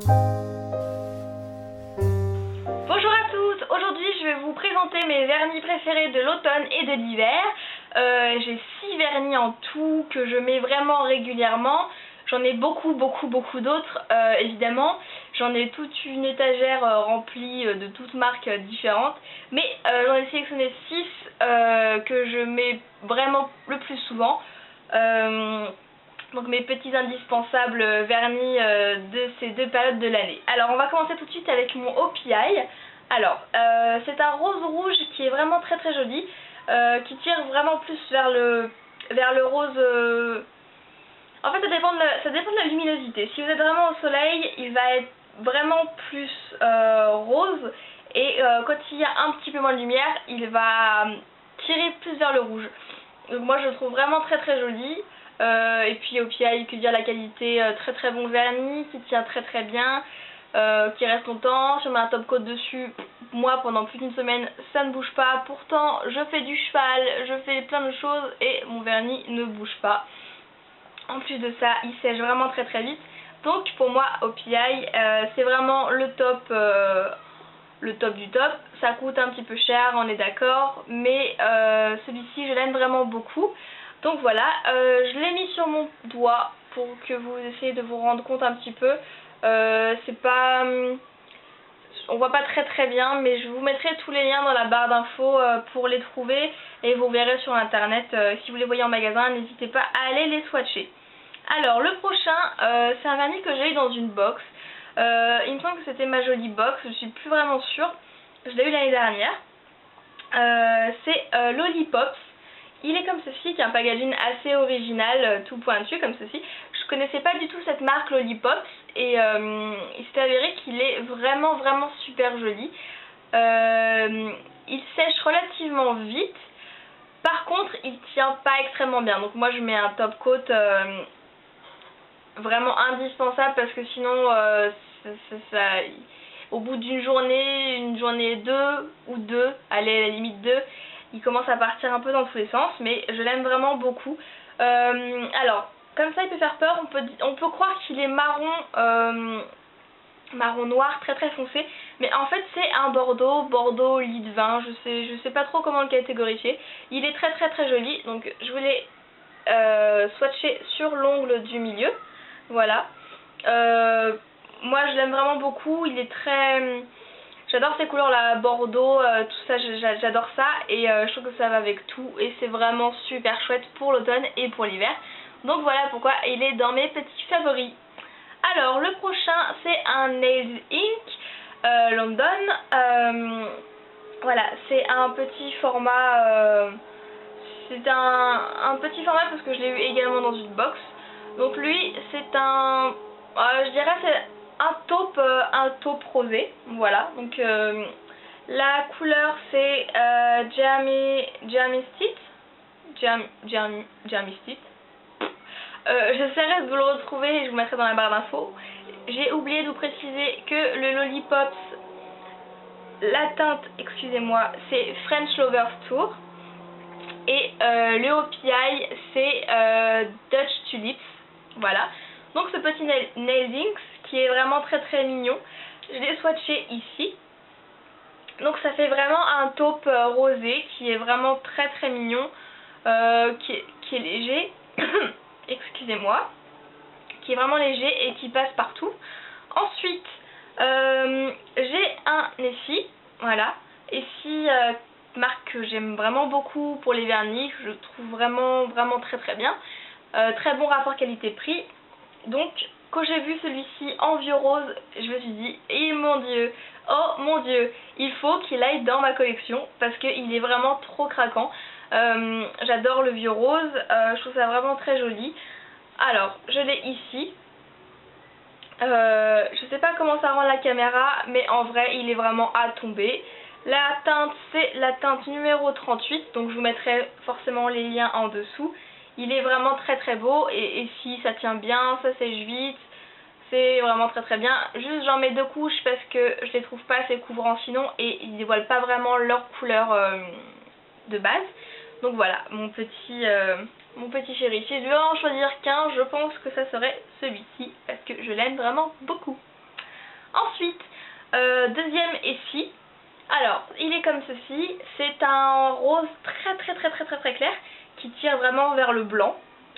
Bonjour à tous, aujourd'hui je vais vous présenter mes vernis préférés de l'automne et de l'hiver. J'ai 6 vernis en tout que je mets vraiment régulièrement. J'en ai beaucoup d'autres évidemment. J'en ai toute une étagère remplie de toutes marques différentes. Mais j'en ai sélectionné 6 que je mets vraiment le plus souvent. Donc mes petits indispensables vernis de ces deux périodes de l'année. Alors on va commencer tout de suite avec mon OPI. Alors c'est un rose rouge qui est vraiment très joli, qui tire vraiment plus vers le rose. En fait ça dépend de la luminosité. Si vous êtes vraiment au soleil, il va être vraiment plus rose, et quand il y a un petit peu moins de lumière, il va tirer plus vers le rouge. Donc moi je le trouve vraiment très joli. Et puis OPI, que dire, la qualité, très bon vernis, qui tient très bien, qui reste longtemps. Si on met un top coat dessus, moi pendant plus d'une semaine ça ne bouge pas. Pourtant je fais du cheval, je fais plein de choses et mon vernis ne bouge pas. En plus de ça, il sèche vraiment très vite. Donc pour moi OPI c'est vraiment le top du top. Ça coûte un petit peu cher, on est d'accord, mais celui-ci je l'aime vraiment beaucoup. Donc voilà, je l'ai mis sur mon doigt pour que vous essayiez de vous rendre compte un petit peu. C'est pas... on voit pas très bien, mais je vous mettrai tous les liens dans la barre d'infos pour les trouver, et vous verrez sur internet. Si vous les voyez en magasin, n'hésitez pas à aller les swatcher. Alors le prochain, c'est un vernis que j'ai eu dans une box. Il me semble que c'était ma jolie box, je suis plus vraiment sûre. Je l'ai eu l'année dernière. C'est Lollipops. Il est comme ceci, qui a un packaging assez original, tout pointu comme ceci. Je connaissais pas du tout cette marque Lollipops, et il s'est avéré qu'il est vraiment super joli. Il sèche relativement vite. Par contre, il tient pas extrêmement bien. Donc moi je mets un top coat vraiment indispensable, parce que sinon au bout d'une journée, une journée deux, allez, à la limite deux, il commence à partir un peu dans tous les sens, mais je l'aime vraiment beaucoup. Alors, comme ça il peut faire peur, on peut croire qu'il est marron noir, très très foncé, mais en fait c'est un bordeaux lit de vin, je sais pas trop comment le catégoriser. Il est très joli, donc je voulais swatcher sur l'ongle du milieu, voilà. Moi je l'aime vraiment beaucoup, il est très... J'adore ces couleurs là, bordeaux, tout ça, j'adore ça, et je trouve que ça va avec tout, et c'est vraiment super chouette pour l'automne et pour l'hiver. Donc voilà pourquoi il est dans mes petits favoris. Alors le prochain, c'est un Nails Ink London. Voilà, c'est un petit format, c'est un petit format parce que je l'ai eu également dans une box. Donc lui c'est un, je dirais c'est un taupe rosé, voilà. Donc la couleur c'est Jeremy Stitt. J'essaierai de vous le retrouver et je vous mettrai dans la barre d'infos. J'ai oublié de vous préciser que le Lollipops, la teinte, excusez-moi, c'est French Lovers Tour, et le OPI c'est Dutch Tulips, voilà. Donc ce petit Nails Inks qui est vraiment très mignon, je l'ai swatché ici. Donc ça fait vraiment un taupe rosé qui est vraiment très mignon, qui est léger. Excusez-moi, qui est vraiment léger et qui passe partout. Ensuite j'ai un Essie, voilà, Essie, marque que j'aime vraiment beaucoup pour les vernis, que je trouve vraiment très bien, très bon rapport qualité-prix. Donc quand j'ai vu celui-ci en vieux rose, je me suis dit, oh mon dieu, il faut qu'il aille dans ma collection parce qu'il est vraiment trop craquant. J'adore le vieux rose, je trouve ça vraiment très joli. Alors je l'ai ici. Je sais pas comment ça rend la caméra, mais en vrai il est vraiment à tomber. La teinte c'est la teinte numéro 38, donc je vous mettrai forcément les liens en dessous. Il est vraiment très beau, et si ça tient bien, ça sèche vite, c'est vraiment très bien. Juste j'en mets 2 couches parce que je les trouve pas assez couvrants sinon, et ils dévoilent pas vraiment leur couleur de base. Donc voilà, mon petit chéri. Si je devais en choisir qu'un, je pense que ça serait celui-ci parce que je l'aime vraiment beaucoup. Ensuite, deuxième essie. Alors, il est comme ceci. C'est un rose très clair qui tire vraiment vers le blanc.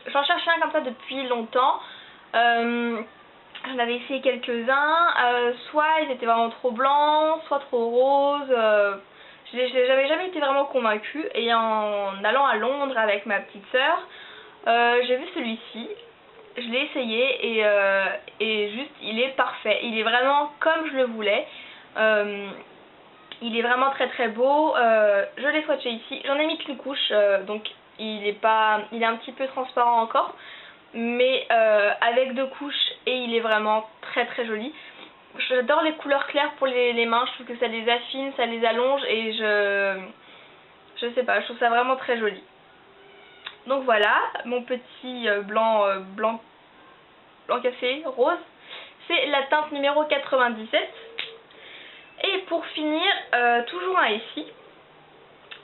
J'en cherchais un comme ça depuis longtemps. J'en avais essayé quelques-uns. Soit ils étaient vraiment trop blancs, soit trop roses. J'avais jamais été vraiment convaincue. Et en allant à Londres avec ma petite sœur, j'ai vu celui-ci. Je l'ai essayé et juste il est parfait. Il est vraiment comme je le voulais. Il est vraiment très beau. Je l'ai swatché ici. J'en ai mis qu'une couche, donc il est un petit peu transparent encore. Mais avec 2 couches et il est vraiment très joli. J'adore les couleurs claires pour les mains. Je trouve que ça les affine, ça les allonge et je sais pas, je trouve ça vraiment très joli. Donc voilà, mon petit blanc café rose, c'est la teinte numéro 97. Et pour finir, toujours un essie,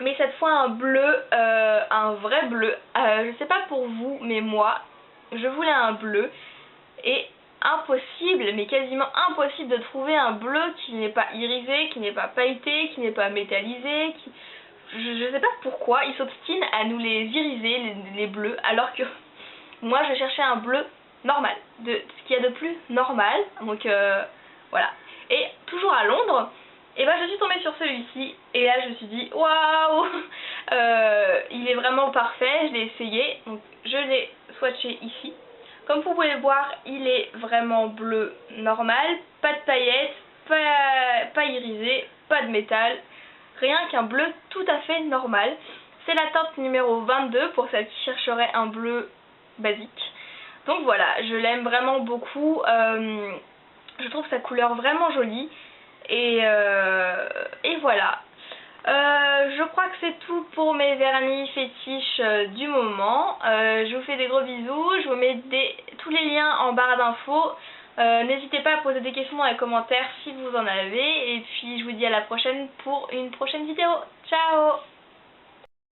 mais cette fois un bleu, un vrai bleu. Je sais pas pour vous, mais moi, je voulais un bleu et impossible, mais quasiment impossible de trouver un bleu qui n'est pas irisé, qui n'est pas pailleté, qui n'est pas métallisé, je sais pas pourquoi ils s'obstinent à nous les iriser, les bleus, alors que moi je cherchais un bleu normal, ce qu'il y a de plus normal, donc voilà. Et toujours à Londres, et ben je suis tombée sur celui-ci, et là je me suis dit waouh, il est vraiment parfait, je l'ai essayé, donc je l'ai swatché ici. Comme vous pouvez le voir, il est vraiment bleu normal, pas de paillettes, pas irisé, pas de métal. Rien qu'un bleu tout à fait normal. C'est la teinte numéro 22 pour celles qui chercheraient un bleu basique. Donc voilà, je l'aime vraiment beaucoup. Je trouve sa couleur vraiment jolie. Et voilà. Je crois que c'est tout pour mes vernis fétiches du moment. Je vous fais des gros bisous. Je vous mets tous les liens en barre d'infos. N'hésitez pas à poser des questions dans les commentaires si vous en avez. Et puis je vous dis à la prochaine pour une prochaine vidéo. Ciao!